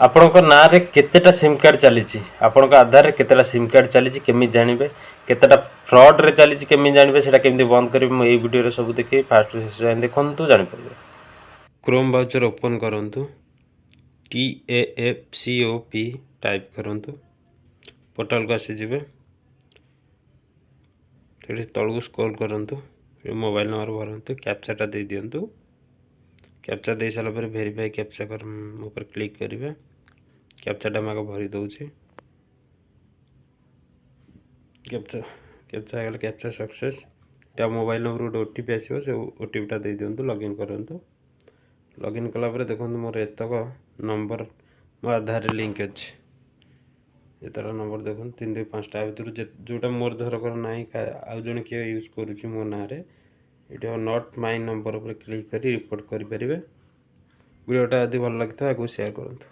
ଆପଣଙ୍କ ନାଁରେ କେତେଟା ସିମ୍ କାର୍ଡ଼ ଚାଲିଛି ଆପଣଙ୍କ ଆଧାରରେ କେତେଟା ସିମ୍ କାର୍ଡ଼ ଚାଲିଛି କେମିତି ଜାଣିବେ କେତେଟା ଫ୍ରଡ଼ରେ ଚାଲିଛି କେମିତି ଜାଣିବେ ସେଇଟା କେମିତି ବନ୍ଦ କରିବେ ମୁଁ ଏଇ ଭିଡ଼ିଓରେ ସବୁ ଦେଖେଇବି ଫାଷ୍ଟରୁ ଶେଷ ଯାଏଁ ଦେଖନ୍ତୁ ଜାଣିପାରିବେ। କ୍ରୋମ୍ ବ୍ରାଉଜର ଓପନ୍ କରନ୍ତୁ TAFCOP ଟାଇପ୍ କରନ୍ତୁ ପୋର୍ଟାଲକୁ ଆସିଯିବେ ସେଠି ତଳକୁ ସ୍କ୍ରୋଲ୍ କରନ୍ତୁ ମୋବାଇଲ ନମ୍ବର ଭରନ୍ତୁ କ୍ୟାପ୍ଚାଟା ଦେଇ ଦିଅନ୍ତୁ କ୍ୟାପ୍ଚା ଦେଇ ସାରିଲା ପରେ ଭେରିଫାଏ କ୍ୟାପ୍ଚା ଉପରେ କ୍ଲିକ୍ କରିବେ କ୍ୟାପ୍ଚାଟା ମୁଁ ଆଗ ଭରି ଦେଉଛି କ୍ୟାପ୍ଚା ହେଇଗଲା କ୍ୟାପ୍ଚା ସକ୍ସେସ୍ ଏଟା ମୋବାଇଲ ନମ୍ବର ଗୋଟେ OTP ଆସିବ ସେ OTPଟା ଦେଇ ଦିଅନ୍ତୁ ଲଗ୍ଇନ୍ କରନ୍ତୁ ଲଗ୍ଇନ୍ କଲା ପରେ ଦେଖନ୍ତୁ ମୋର ଏତକ ନମ୍ବର ମୋ ଆଧାରରେ ଲିଙ୍କ୍ ଅଛି ଏତକ ନମ୍ବର ଦେଖନ୍ତୁ 3 2 5ଟା ଭିତରୁ ଯେଉଁଟା ମୋର ଧରକର ନାହିଁ ଆଉ ଜଣେ କିଏ ୟୁଜ୍ କରୁଛି ମୋ ନାଁରେ ଏଠି ନଟ୍ ମାଇ ନମ୍ବର ଉପରେ କ୍ଲିକ୍ କରି ରିପୋର୍ଟ କରିପାରିବେ। ଭିଡ଼ିଓଟା ଯଦି ଭଲ ଲାଗିଥାଏ ଆଗକୁ ସେୟାର କରନ୍ତୁ।